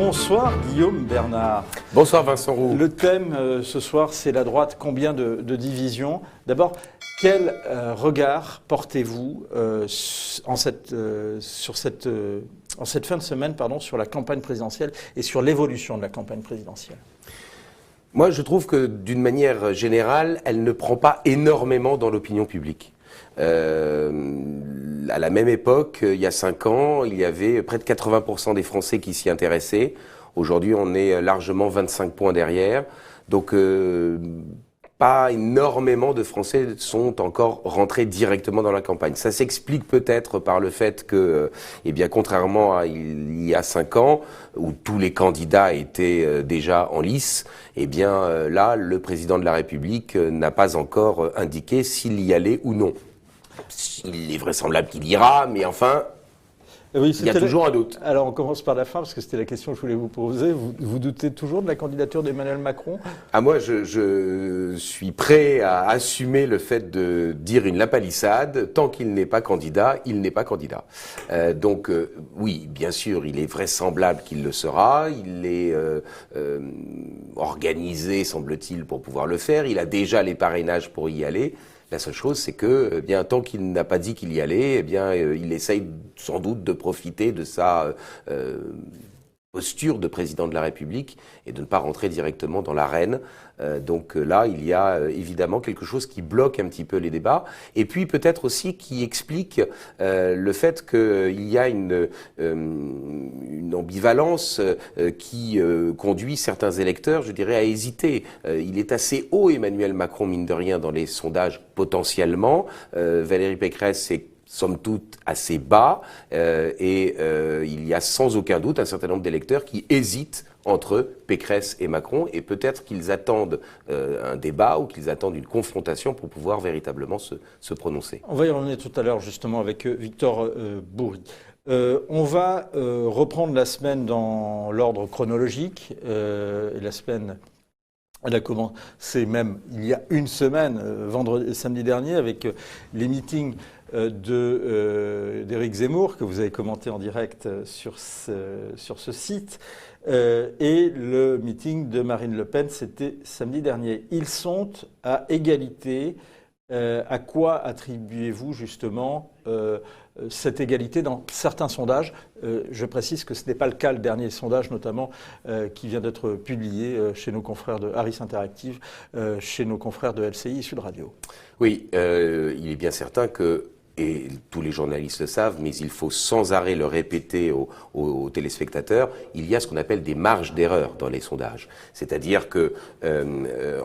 Bonsoir Guillaume Bernard. Bonsoir Vincent Roux. Le thème ce soir, c'est la droite. Combien de divisions? D'abord, quel regard portez-vous en cette fin de semaine sur la campagne présidentielle et sur l'évolution de la campagne présidentielle? Moi, je trouve que d'une manière générale, elle ne prend pas énormément dans l'opinion publique. À la même époque, il y a 5 ans, il y avait près de 80% des Français qui s'y intéressaient. Aujourd'hui, on est largement 25 points derrière. Donc, pas énormément de Français sont encore rentrés directement dans la campagne. Ça s'explique peut-être par le fait que, contrairement à il y a 5 ans, où tous les candidats étaient déjà en lice, là, le président de la République n'a pas encore indiqué s'il y allait ou non. Il est vraisemblable qu'il ira, mais enfin, oui, il y a toujours un doute. Alors on commence par la fin, parce que c'était la question que je voulais vous poser. Vous doutez toujours de la candidature d'Emmanuel Macron? Moi, je suis prêt à assumer le fait de dire une lapalissade. Tant qu'il n'est pas candidat, il n'est pas candidat. Oui, bien sûr, il est vraisemblable qu'il le sera. Il est organisé, semble-t-il, pour pouvoir le faire. Il a déjà les parrainages pour y aller. La seule chose, c'est que, tant qu'il n'a pas dit qu'il y allait, il essaye sans doute de profiter de sa posture de président de la République et de ne pas rentrer directement dans l'arène. Là, il y a évidemment quelque chose qui bloque un petit peu les débats, et puis peut-être aussi qui explique le fait qu'il y a une ambivalence qui conduit certains électeurs, je dirais, à hésiter. Il est assez haut, Emmanuel Macron, mine de rien, dans les sondages potentiellement. Valérie Pécresse est somme toute assez bas, il y a sans aucun doute un certain nombre d'électeurs qui hésitent entre Pécresse et Macron, et peut-être qu'ils attendent un débat ou qu'ils attendent une confrontation pour pouvoir véritablement se prononcer. On va y revenir tout à l'heure justement avec Victor Bourri. On va reprendre la semaine dans l'ordre chronologique. La semaine, elle a commencé même il y a une semaine, samedi dernier, avec les meetings d'Éric Zemmour, que vous avez commenté en direct sur ce site, et le meeting de Marine Le Pen, c'était samedi dernier. Ils sont à égalité. À quoi attribuez-vous justement cette égalité dans certains sondages? Je précise que ce n'est pas le cas, le dernier sondage notamment qui vient d'être publié chez nos confrères de Harris Interactive, chez nos confrères de LCI et Sud Radio. Oui, il est bien certain que, et tous les journalistes le savent, mais il faut sans arrêt le répéter aux téléspectateurs, il y a ce qu'on appelle des marges d'erreur dans les sondages. C'est-à-dire que,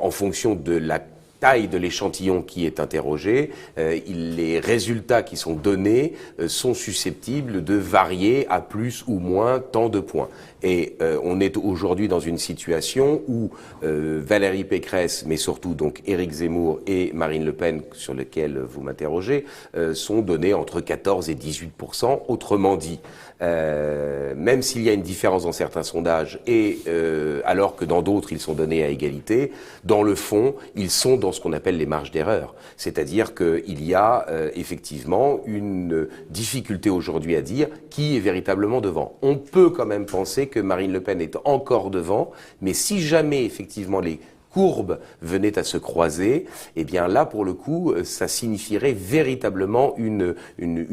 en fonction de la taille de l'échantillon qui est interrogé, les résultats qui sont donnés sont susceptibles de varier à plus ou moins tant de points. Et on est aujourd'hui dans une situation où Valérie Pécresse, mais surtout donc Éric Zemmour et Marine Le Pen, sur lesquels vous m'interrogez, sont donnés entre 14 et 18%. Autrement dit, même s'il y a une différence dans certains sondages, alors que dans d'autres ils sont donnés à égalité, dans le fond, ils sont dans ce qu'on appelle les marges d'erreur. C'est-à-dire qu'il y a effectivement une difficulté aujourd'hui à dire qui est véritablement devant. On peut quand même penser que Marine Le Pen est encore devant, mais si jamais effectivement les courbes venaient à se croiser, là pour le coup ça signifierait véritablement une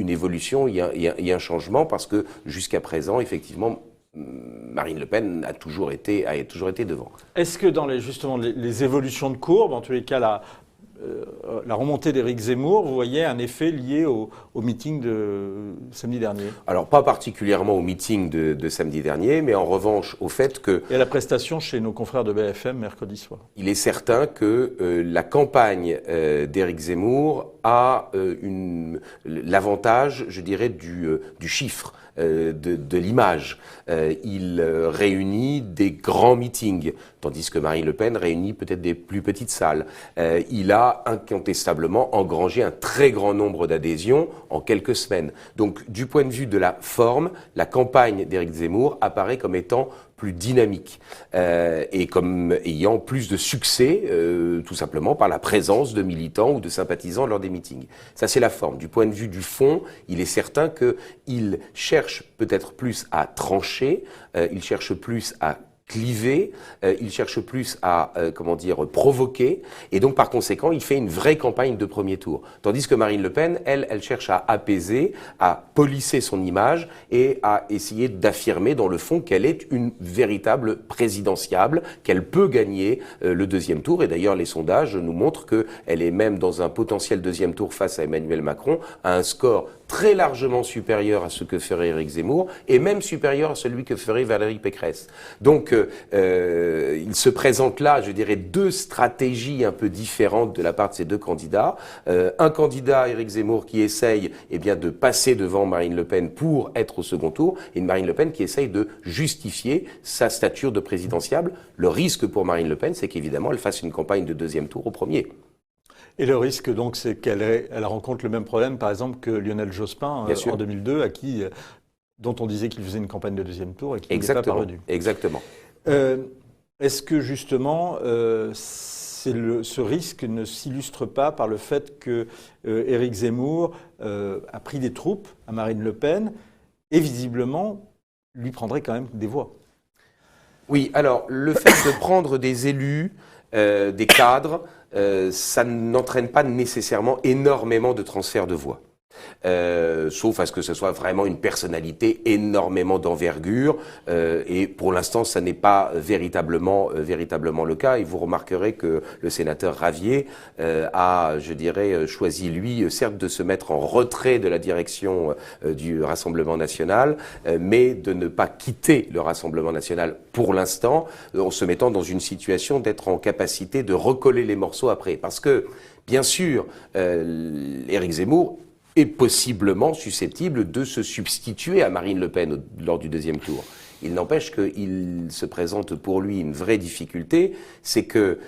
évolution, il y a un changement, parce que jusqu'à présent effectivement Marine Le Pen a toujours été devant. Est-ce que dans les évolutions de courbes, en tous les cas la remontée d'Éric Zemmour, vous voyez un effet lié au meeting de samedi dernier? Alors, pas particulièrement au meeting de samedi dernier, mais en revanche au fait que... Et à la prestation chez nos confrères de BFM mercredi soir. Il est certain que la campagne d'Éric Zemmour a l'avantage, je dirais, du chiffre. De l'image. Il réunit des grands meetings, tandis que Marine Le Pen réunit peut-être des plus petites salles. Il a incontestablement engrangé un très grand nombre d'adhésions en quelques semaines. Donc, du point de vue de la forme, la campagne d'Éric Zemmour apparaît comme étant plus dynamique et comme ayant plus de succès, tout simplement par la présence de militants ou de sympathisants lors des meetings. Ça, c'est la forme. Du point de vue du fond, il est certain qu'il cherche peut-être plus à trancher, il cherche plus à cliver, il cherche plus à, provoquer, et donc par conséquent, il fait une vraie campagne de premier tour. Tandis que Marine Le Pen, elle cherche à apaiser, à polisser son image et à essayer d'affirmer dans le fond qu'elle est une véritable présidentiable, qu'elle peut gagner le deuxième tour, et d'ailleurs les sondages nous montrent qu'elle est même dans un potentiel deuxième tour face à Emmanuel Macron, à un score très largement supérieur à ce que ferait Éric Zemmour, et même supérieur à celui que ferait Valérie Pécresse. Donc, il se présente là, je dirais, deux stratégies un peu différentes de la part de ces deux candidats. Un candidat, Éric Zemmour, qui essaye de passer devant Marine Le Pen pour être au second tour, et une Marine Le Pen qui essaye de justifier sa stature de présidentiable. Le risque pour Marine Le Pen, c'est qu'évidemment, elle fasse une campagne de deuxième tour au premier. Et le risque, donc, c'est qu'elle rencontre le même problème, par exemple, que Lionel Jospin en 2002, dont on disait qu'il faisait une campagne de deuxième tour et qu'il n'est pas parvenu. Exactement. Est-ce que, justement, ce risque ne s'illustre pas par le fait que Éric Zemmour a pris des troupes à Marine Le Pen et, visiblement, lui prendrait quand même des voix? Oui, alors, le fait de prendre des élus, des cadres, ça n'entraîne pas nécessairement énormément de transfert de voix. Sauf à ce que ce soit vraiment une personnalité énormément d'envergure, et pour l'instant ça n'est pas véritablement le cas, et vous remarquerez que le sénateur Ravier a, je dirais, choisi lui certes de se mettre en retrait de la direction du Rassemblement national, mais de ne pas quitter le Rassemblement national pour l'instant, en se mettant dans une situation d'être en capacité de recoller les morceaux après, parce que bien sûr Éric Zemmour est possiblement susceptible de se substituer à Marine Le Pen lors du deuxième tour. Il n'empêche qu'il se présente pour lui une vraie difficulté, c'est que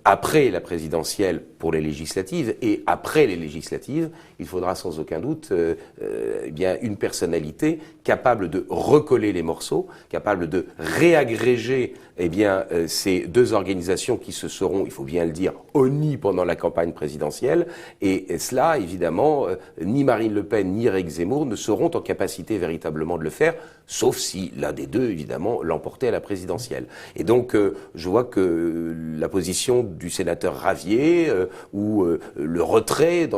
après la présidentielle pour les législatives et après les législatives, il faudra sans aucun doute une personnalité capable de recoller les morceaux, capable de réagréger ces deux organisations qui se seront, il faut bien le dire, honnies pendant la campagne présidentielle. Et cela, évidemment, ni Marine Le Pen ni Éric Zemmour ne seront en capacité véritablement de le faire, sauf si l'un des deux, évidemment, l'emportait à la présidentielle. Et donc, je vois que la position du sénateur Ravier ou le retrait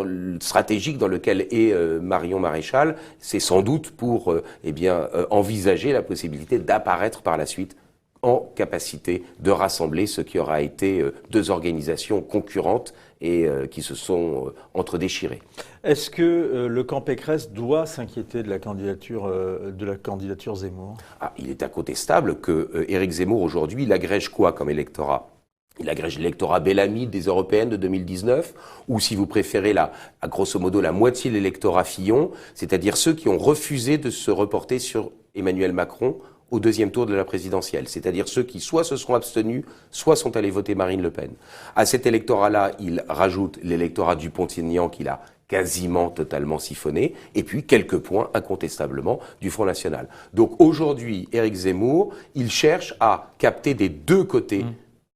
stratégique dans lequel est Marion Maréchal, c'est sans doute pour envisager la possibilité d'apparaître par la suite en capacité de rassembler ce qui aura été deux organisations concurrentes et qui se sont entre-déchirées. Est-ce que le camp Pécresse doit s'inquiéter de la candidature Zemmour? Il est incontestable que Éric Zemmour, aujourd'hui, il agrège quoi comme électorat? Il agrège l'électorat Bellamy des européennes de 2019, ou si vous préférez, à grosso modo, la moitié de l'électorat Fillon, c'est-à-dire ceux qui ont refusé de se reporter sur Emmanuel Macron au deuxième tour de la présidentielle, c'est-à-dire ceux qui soit se sont abstenus, soit sont allés voter Marine Le Pen. À cet électorat-là, il rajoute l'électorat Dupont-Aignan qu'il a quasiment totalement siphonné, et puis quelques points incontestablement du Front National. Donc aujourd'hui, Éric Zemmour, il cherche à capter des deux côtés,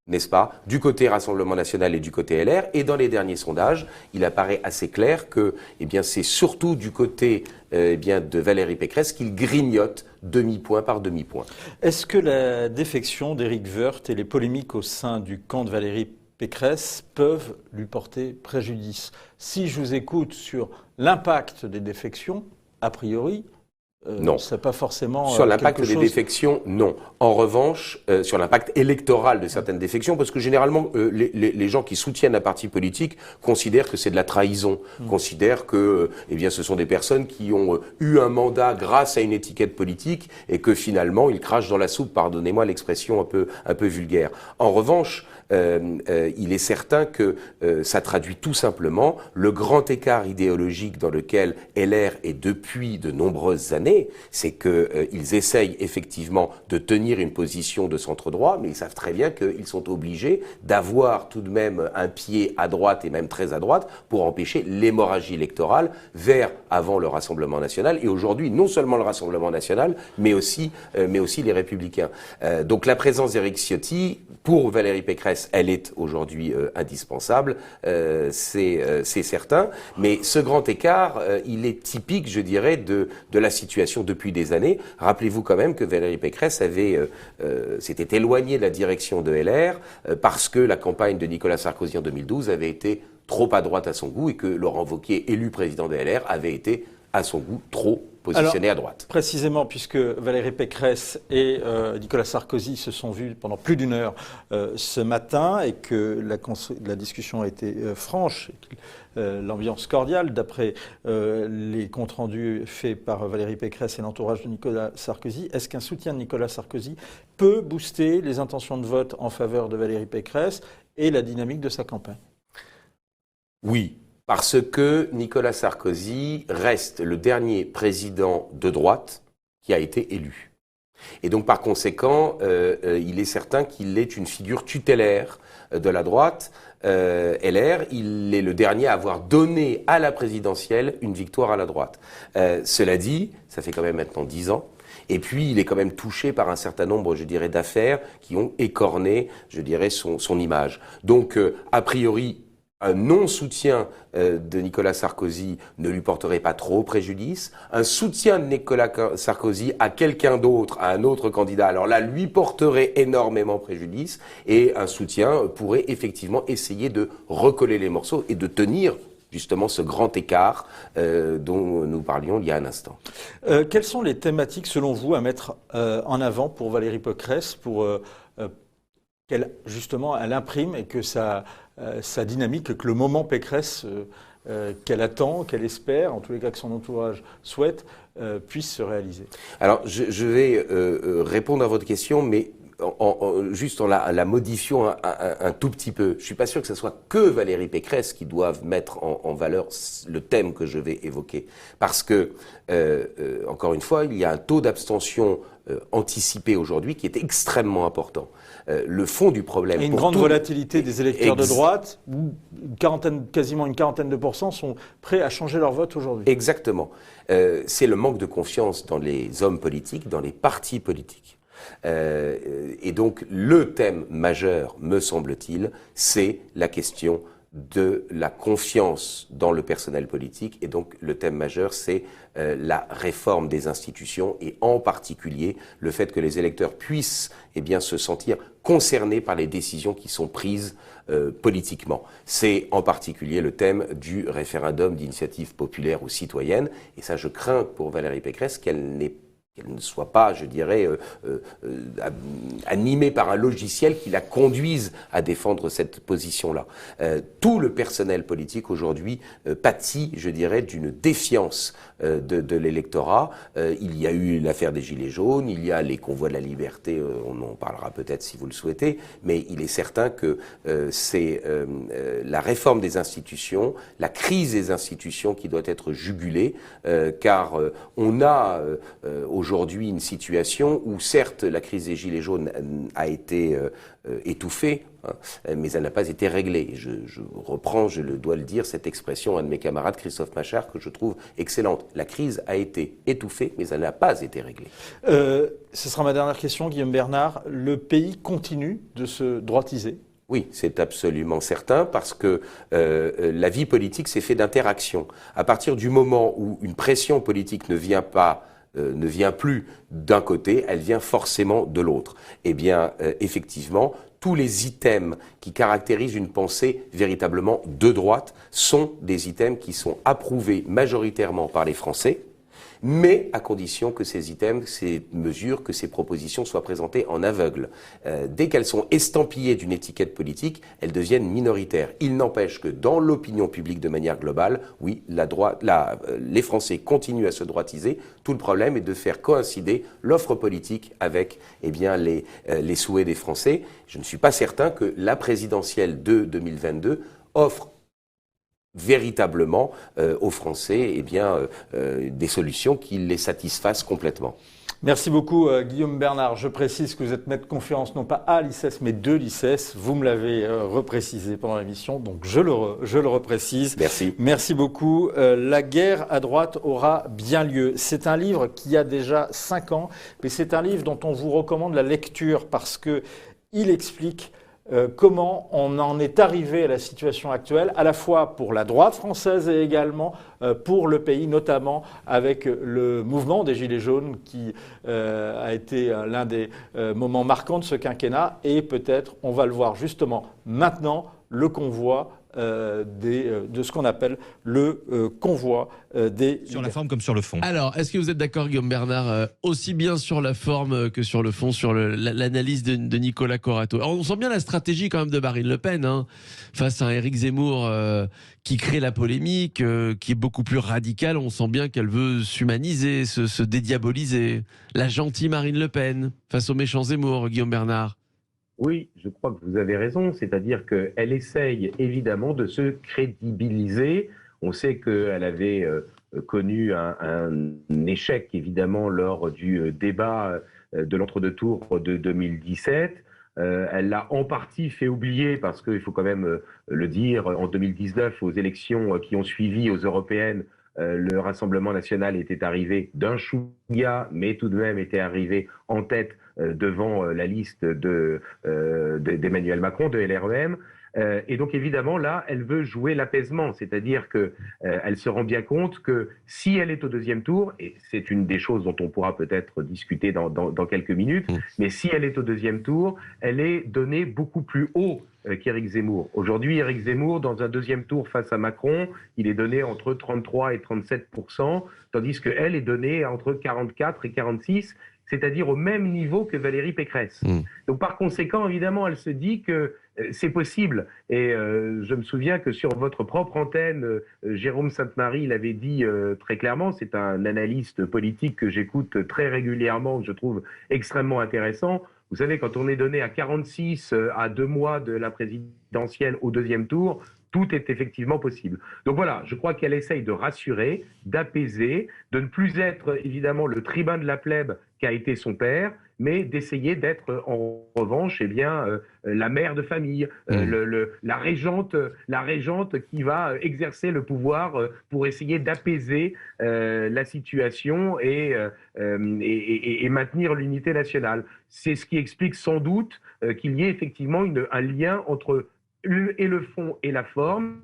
n'est-ce pas, du côté Rassemblement National et du côté LR, et dans les derniers sondages, il apparaît assez clair que, c'est surtout du côté, de Valérie Pécresse qu'il grignote demi-point par demi-point. Est-ce que la défection d'Éric Woerth et les polémiques au sein du camp de Valérie Pécresse peuvent lui porter préjudice? Si je vous écoute sur l'impact des défections, a priori, non. C'est pas forcément sur l'impact des défections, non. En revanche, sur l'impact électoral de certaines défections, parce que généralement, les gens qui soutiennent un parti politique considèrent que c'est de la trahison, considèrent que, ce sont des personnes qui ont eu un mandat grâce à une étiquette politique et que finalement, ils crachent dans la soupe, pardonnez-moi l'expression un peu vulgaire. En revanche, il est certain que ça traduit tout simplement le grand écart idéologique dans lequel LR est depuis de nombreuses années. C'est qu'ils essayent effectivement de tenir une position de centre-droit, mais ils savent très bien qu'ils sont obligés d'avoir tout de même un pied à droite et même très à droite pour empêcher l'hémorragie électorale vers avant le Rassemblement national et aujourd'hui non seulement le Rassemblement national mais aussi les Républicains. Donc la présence d'Éric Ciotti pour Valérie Pécresse, elle est aujourd'hui indispensable, c'est certain. Mais ce grand écart, il est typique, je dirais, de la situation depuis des années. Rappelez-vous quand même que Valérie Pécresse s'était éloignée de la direction de LR parce que la campagne de Nicolas Sarkozy en 2012 avait été trop à droite à son goût et que Laurent Wauquiez, élu président de LR, avait été à son goût trop positionné à droite. Précisément, puisque Valérie Pécresse et Nicolas Sarkozy se sont vus pendant plus d'une heure ce matin et que la discussion a été franche, l'ambiance cordiale, d'après les comptes rendus faits par Valérie Pécresse et l'entourage de Nicolas Sarkozy, est-ce qu'un soutien de Nicolas Sarkozy peut booster les intentions de vote en faveur de Valérie Pécresse et la dynamique de sa campagne? Oui. Parce que Nicolas Sarkozy reste le dernier président de droite qui a été élu. Et donc par conséquent, il est certain qu'il est une figure tutélaire de la droite. LR, il est le dernier à avoir donné à la présidentielle une victoire à la droite. Cela dit, ça fait quand même maintenant 10 ans. Et puis, il est quand même touché par un certain nombre, je dirais, d'affaires qui ont écorné, je dirais, son image. Donc, a priori, un non-soutien de Nicolas Sarkozy ne lui porterait pas trop préjudice. Un soutien de Nicolas Sarkozy à quelqu'un d'autre, à un autre candidat, alors là, lui porterait énormément préjudice. Et un soutien pourrait effectivement essayer de recoller les morceaux et de tenir justement ce grand écart dont nous parlions il y a un instant. Quelles sont les thématiques, selon vous, à mettre en avant pour Valérie Pécresse, pour qu'elle, justement, elle imprime et que sa dynamique, que le moment Pécresse qu'elle attend, qu'elle espère, en tous les cas que son entourage souhaite, puisse se réaliser? Alors, je vais répondre à votre question, mais juste en la modifiant un tout petit peu. Je suis pas sûr que ce soit que Valérie Pécresse qui doive mettre en valeur le thème que je vais évoquer. Parce que, encore une fois, il y a un taux d'abstention anticipé aujourd'hui qui est extrêmement important. Le fond du problème... Et une grande volatilité des électeurs de droite, où quasiment une quarantaine de pourcents sont prêts à changer leur vote aujourd'hui. Exactement. C'est le manque de confiance dans les hommes politiques, dans les partis politiques. Et donc, le thème majeur, me semble-t-il, c'est la question de la confiance dans le personnel politique. Et donc, le thème majeur, c'est la réforme des institutions et en particulier le fait que les électeurs puissent se sentir concernés par les décisions qui sont prises politiquement. C'est en particulier le thème du référendum d'initiative populaire ou citoyenne. Et ça, je crains pour Valérie Pécresse qu'elle ne soit pas, je dirais, animée par un logiciel qui la conduise à défendre cette position-là. Tout le personnel politique aujourd'hui pâtit, je dirais, d'une défiance de l'électorat. Il y a eu l'affaire des Gilets jaunes, il y a les convois de la liberté, on en parlera peut-être si vous le souhaitez, mais il est certain que c'est la réforme des institutions, la crise des institutions qui doit être jugulée, car on a aujourd'hui une situation où certes la crise des Gilets jaunes a été étouffée, mais elle n'a pas été réglée. Je reprends, je dois le dire, cette expression, un de mes camarades, Christophe Machard, que je trouve excellente. La crise a été étouffée, mais elle n'a pas été réglée. Ce sera ma dernière question, Guillaume Bernard. Le pays continue de se droitiser? Oui, c'est absolument certain parce que la vie politique s'est faite d'interaction. À partir du moment où une pression politique ne vient plus d'un côté, elle vient forcément de l'autre. Eh bien, effectivement, tous les items qui caractérisent une pensée véritablement de droite sont des items qui sont approuvés majoritairement par les Français Mais à condition que ces items, ces mesures, que ces propositions soient présentées en aveugle. Dès qu'elles sont estampillées d'une étiquette politique, elles deviennent minoritaires. Il n'empêche que dans l'opinion publique de manière globale, oui, les Français continuent à se droitiser. Tout le problème est de faire coïncider l'offre politique avec les souhaits des Français. Je ne suis pas certain que la présidentielle de 2022 offre véritablement aux Français des solutions qui les satisfassent complètement. Merci beaucoup Guillaume Bernard. Je précise que vous êtes maître de conférence non pas à l'ICES mais de l'ICES. Vous me l'avez reprécisé pendant l'émission, donc je le reprécise. Merci. Merci beaucoup. La guerre à droite aura bien lieu. C'est un livre qui a déjà 5 ans, mais c'est un livre dont on vous recommande la lecture parce que il explique comment on en est arrivé à la situation actuelle, à la fois pour la droite française et également pour le pays, notamment avec le mouvement des Gilets jaunes qui a été l'un des moments marquants de ce quinquennat et peut-être, on va le voir justement maintenant, le convoi de ce qu'on appelle le convoi des... Sur la forme comme sur le fond. Alors, est-ce que vous êtes d'accord, Guillaume Bernard, aussi bien sur la forme que sur le fond, sur l'analyse de Nicolas Corato? Alors, on sent bien la stratégie quand même de Marine Le Pen, hein, face à un Éric Zemmour qui crée la polémique, qui est beaucoup plus radical. On sent bien qu'elle veut s'humaniser, se dédiaboliser. La gentille Marine Le Pen face au méchant Zemmour, Guillaume Bernard. Oui, je crois que vous avez raison, c'est-à-dire qu'elle essaye évidemment de se crédibiliser. On sait qu'elle avait connu un échec évidemment lors du débat de l'entre-deux tours de 2017. Elle l'a en partie fait oublier parce qu'il faut quand même le dire, en 2019, aux élections qui ont suivi aux européennes, le Rassemblement national était arrivé d'un chouïa, mais tout de même était arrivé en tête devant la liste d'Emmanuel Macron, de LREM. Et donc évidemment, là, elle veut jouer l'apaisement, c'est-à-dire qu'elle se rend bien compte que si elle est au deuxième tour, et c'est une des choses dont on pourra peut-être discuter dans quelques minutes, mais si elle est au deuxième tour, elle est donnée beaucoup plus haut qu'Éric Zemmour. Aujourd'hui, Éric Zemmour, dans un deuxième tour face à Macron, il est donné entre 33 et 37%, tandis qu'elle est donnée entre 44 et 46%, c'est-à-dire au même niveau que Valérie Pécresse. Donc par conséquent, évidemment, elle se dit que c'est possible. Et je me souviens que sur votre propre antenne, Jérôme Sainte-Marie l'avait dit très clairement, c'est un analyste politique que j'écoute très régulièrement, que je trouve extrêmement intéressant. Vous savez, quand on est donné à 46 à 2 mois de la présidentielle au deuxième tour, tout est effectivement possible. Donc voilà, je crois qu'elle essaye de rassurer, d'apaiser, de ne plus être évidemment le tribun de la plèbe qu'a été son père, mais d'essayer d'être en revanche la mère de famille, la régente qui va exercer le pouvoir pour essayer d'apaiser la situation et maintenir l'unité nationale. C'est ce qui explique sans doute qu'il y ait effectivement un lien entre le fond et la forme,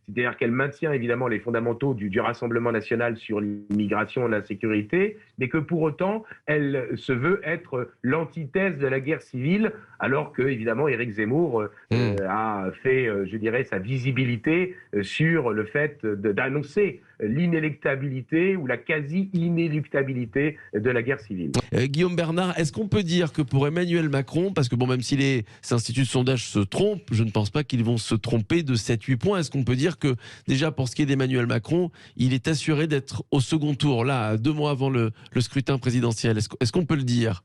c'est-à-dire qu'elle maintient évidemment les fondamentaux du Rassemblement national sur l'immigration et la sécurité, mais que pour autant, elle se veut être l'antithèse de la guerre civile, alors que, évidemment, Éric Zemmour a fait, je dirais, sa visibilité sur le fait d'annoncer l'inéluctabilité ou la quasi-inéluctabilité de la guerre civile. Guillaume Bernard, est-ce qu'on peut dire que pour Emmanuel Macron, parce que bon, même si les instituts de sondage se trompent, je ne pense pas qu'ils vont se tromper de 7-8 points, est-ce qu'on peut dire que déjà pour ce qui est d'Emmanuel Macron, il est assuré d'être au second tour, là, 2 mois avant le scrutin présidentiel? Est-ce qu'on peut le dire?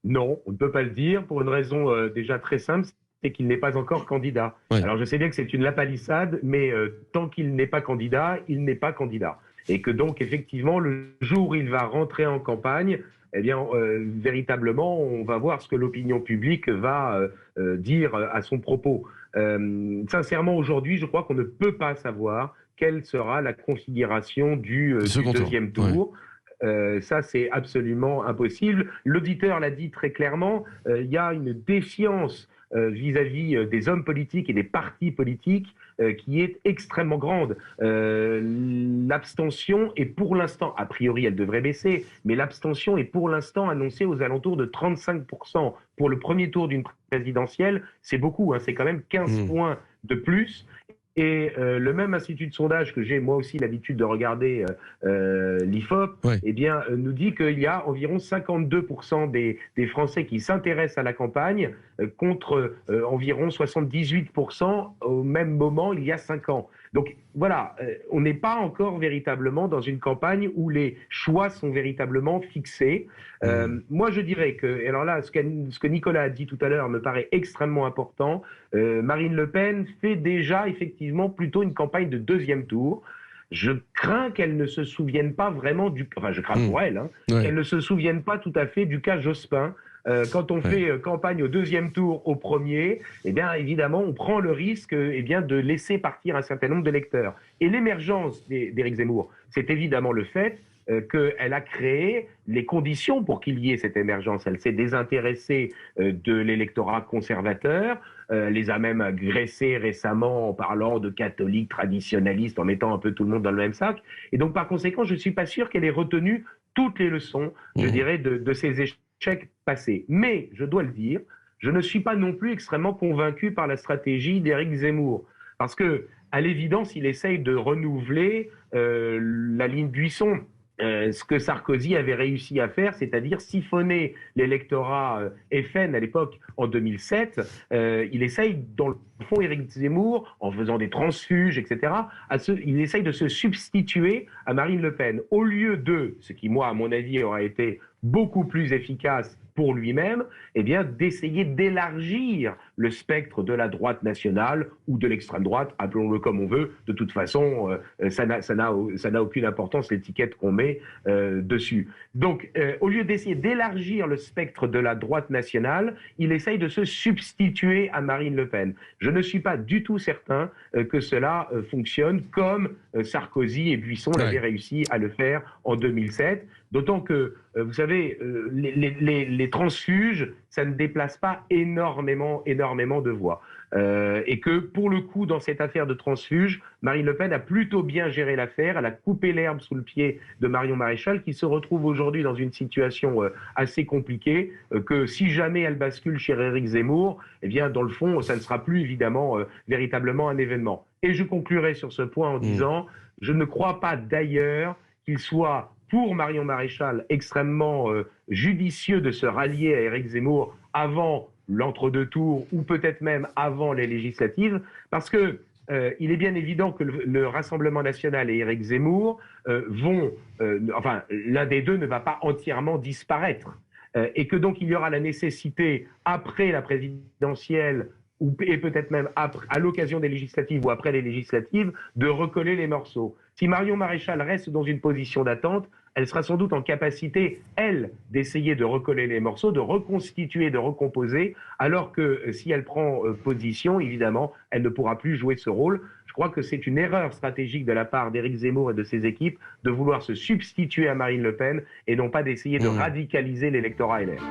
Non, on ne peut pas le dire pour une raison déjà très simple, c'est qu'il n'est pas encore candidat. Ouais. Alors je sais bien que c'est une lapalissade, mais tant qu'il n'est pas candidat, il n'est pas candidat. Et que donc effectivement, le jour où il va rentrer en campagne, eh bien véritablement, on va voir ce que l'opinion publique va dire à son propos. Sincèrement, aujourd'hui, je crois qu'on ne peut pas savoir quelle sera la configuration du deuxième tour. Ouais. Ça, c'est absolument impossible. L'auditeur l'a dit très clairement, il y a une défiance vis-à-vis des hommes politiques et des partis politiques qui est extrêmement grande. L'abstention est pour l'instant, a priori elle devrait baisser, mais l'abstention est pour l'instant annoncée aux alentours de 35%. Pour le premier tour d'une présidentielle, c'est beaucoup, hein, c'est quand même 15 points de plus. Et le même institut de sondage que j'ai moi aussi l'habitude de regarder, l'IFOP, eh bien, nous dit qu'il y a environ 52% des Français qui s'intéressent à la campagne, contre environ 78% au même moment il y a 5 ans. Donc voilà, on n'est pas encore véritablement dans une campagne où les choix sont véritablement fixés. Moi, je dirais que, alors là, ce que Nicolas a dit tout à l'heure me paraît extrêmement important. Marine Le Pen fait déjà effectivement plutôt une campagne de deuxième tour. Je crains qu'elle ne se souvienne pas vraiment enfin, je crains pour elle, hein, qu'elle ne se souvienne pas tout à fait du cas Jospin. Quand on fait campagne au deuxième tour au premier, eh bien évidemment on prend le risque de laisser partir un certain nombre d'électeurs. Et l'émergence d'Éric Zemmour, c'est évidemment le fait qu'elle a créé les conditions pour qu'il y ait cette émergence. Elle s'est désintéressée de l'électorat conservateur, les a même agressés récemment en parlant de catholiques traditionnalistes, en mettant un peu tout le monde dans le même sac. Et donc par conséquent, je ne suis pas sûr qu'elle ait retenu toutes les leçons, je dirais, de ces échecs passés. Mais, je dois le dire, je ne suis pas non plus extrêmement convaincu par la stratégie d'Éric Zemmour. Parce que, à l'évidence, il essaye de renouveler la ligne Buisson. Ce que Sarkozy avait réussi à faire, c'est-à-dire siphonner l'électorat FN à l'époque en 2007. Il essaye, dans le fond, Éric Zemmour, en faisant des transfuges, etc., il essaye de se substituer à Marine Le Pen. Au lieu de, ce qui, moi, à mon avis, aurait été beaucoup plus efficace pour lui-même, eh bien, d'essayer d'élargir le spectre de la droite nationale ou de l'extrême droite, appelons-le comme on veut. De toute façon, ça n'a aucune importance, l'étiquette qu'on met dessus. Donc, au lieu d'essayer d'élargir le spectre de la droite nationale, il essaye de se substituer à Marine Le Pen. Je ne suis pas du tout certain que cela fonctionne comme Sarkozy et Buisson l'avaient réussi à le faire en 2007. D'autant que, vous savez, les transfuges, ça ne déplace pas énormément de voix. Et que, pour le coup, dans cette affaire de transfuge, Marine Le Pen a plutôt bien géré l'affaire. Elle a coupé l'herbe sous le pied de Marion Maréchal, qui se retrouve aujourd'hui dans une situation assez compliquée, que si jamais elle bascule chez Éric Zemmour, eh bien, dans le fond, ça ne sera plus, évidemment, véritablement un événement. Et je conclurai sur ce point en disant, je ne crois pas d'ailleurs qu'il soit pour Marion Maréchal extrêmement judicieux de se rallier à Éric Zemmour avant l'entre-deux tours ou peut-être même avant les législatives, parce que il est bien évident que le Rassemblement national et Éric Zemmour enfin, l'un des deux ne va pas entièrement disparaître, et que donc il y aura la nécessité, après la présidentielle, et peut-être même à l'occasion des législatives ou après les législatives, de recoller les morceaux. Si Marion Maréchal reste dans une position d'attente, elle sera sans doute en capacité, elle, d'essayer de recoller les morceaux, de reconstituer, de recomposer, alors que si elle prend position, évidemment, elle ne pourra plus jouer ce rôle. Je crois que c'est une erreur stratégique de la part d'Éric Zemmour et de ses équipes de vouloir se substituer à Marine Le Pen et non pas d'essayer de radicaliser l'électorat LR.